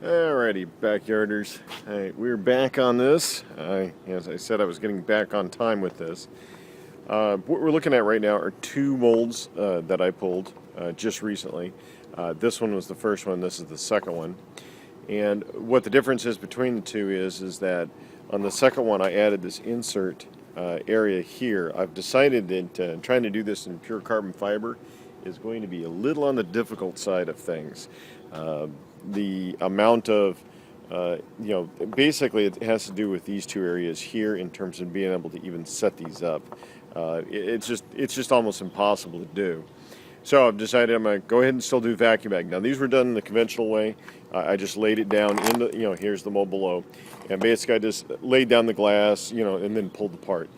Alrighty, backyarders. Alright, we're back on this. As I said, I was getting back on time with this. What we're looking at right now are two molds that I pulled just recently. This one was the first one, this is the second one. And what the difference is between the two is that on the second one I added this insert area here. I've decided that trying to do this in pure carbon fiber is going to be a little on the difficult side of things. The amount of basically it has to do with these two areas here in terms of being able to even set these up. It's just almost impossible to do. So I've decided I'm going to go ahead and still do vacuum bag. Now these were done in the conventional way. I just laid it down in the, here's the mold below. And basically I just laid down the glass, and then pulled the part.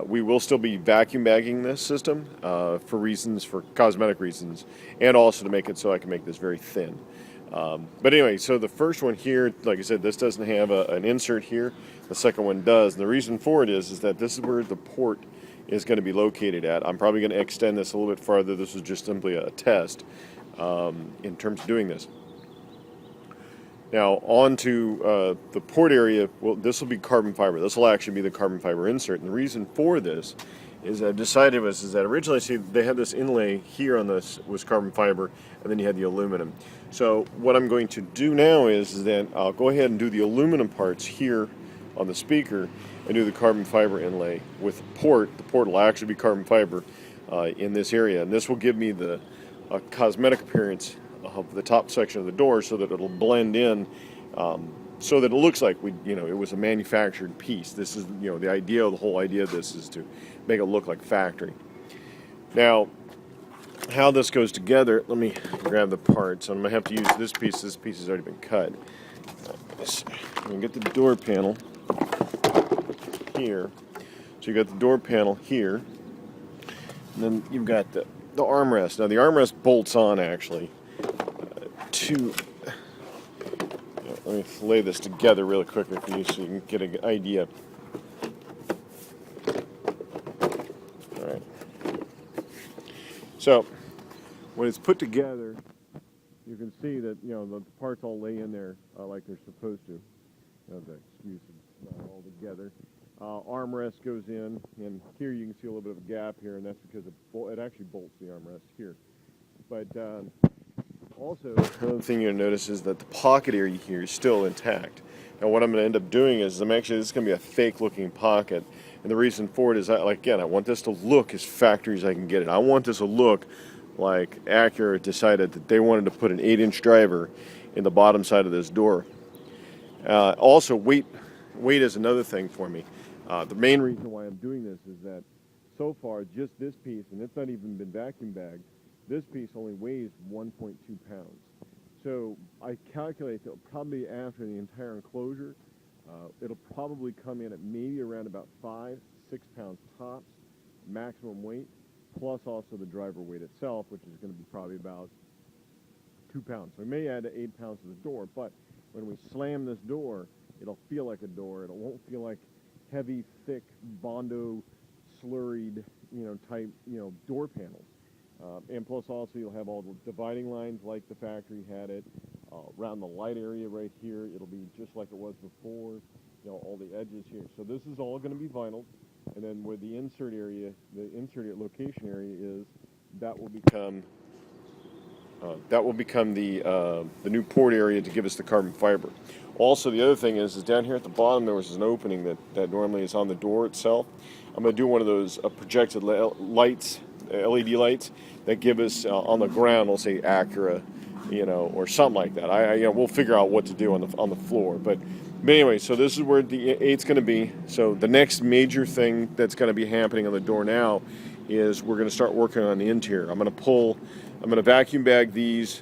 We will still be vacuum bagging this system for cosmetic reasons, and also to make it so I can make this very thin. But anyway, so the first one here, like I said, this doesn't have an insert here. The second one does. And the reason for it is that this is where the port is going to be located at. I'm probably going to extend this a little bit farther. This was just simply a test in terms of doing this. Now, on to the port area, well, this will be carbon fiber. This will actually be the carbon fiber insert. And the reason for this is I've decided is that originally, see, they had this inlay here on this was carbon fiber, and then you had the aluminum. So what I'm going to do now is that I'll go ahead and do the aluminum parts here on the speaker and do the carbon fiber inlay with the port. The port will actually be carbon fiber in this area, and this will give me the cosmetic appearance of the top section of the door so that it'll blend in so that it looks like it was a manufactured piece. This is, the whole idea of this is to make it look like factory. Now, how this goes together, let me grab the parts. I'm going to have to use this piece. This piece has already been cut. I'm going to get the door panel here. So you got the door panel here. And then you've got the armrest. Now the armrest bolts on actually let me lay this together really quickly for you so you can get an idea. All right. So when it's put together, you can see that the parts all lay in there like they're supposed to. The excuses not all together. Armrest goes in, and here you can see a little bit of a gap here, and that's because it actually bolts the armrest here. But also, another thing you'll notice is that the pocket area here is still intact. Now what I'm going to end up doing is this is going to be a fake looking pocket, and the reason for it is I want this to look as factory as I can get it. I want this to look like Acura decided that they wanted to put an 8-inch driver in the bottom side of this door. Also, weight is another thing for me. The main reason why I'm doing this is that so far just this piece, and it's not even been vacuum bagged, this piece only weighs 1.2 pounds. So I calculate that probably after the entire enclosure, it'll probably come in at maybe around about 5-6 pounds tops, maximum weight, plus also the driver weight itself, which is going to be probably about 2 pounds. So we may add 8 pounds to the door, but when we slam this door, it'll feel like a door. It won't feel like heavy, thick, Bondo, slurried, type, door panels. And plus also you'll have all the dividing lines like the factory had it. Around the light area right here, it'll be just like it was before, all the edges here. So this is all going to be vinyl. And then where the insert location area is, that will become the new port area to give us the carbon fiber. Also, the other thing is down here at the bottom there was an opening that normally is on the door itself. I'm going to do one of those projected lights, LED lights that give us on the ground, we'll say Acura, or something like that. We'll figure out what to do on the floor. But anyway, so this is where the 8's going to be. So the next major thing that's going to be happening on the door now is we're going to start working on the interior. I'm going to vacuum bag these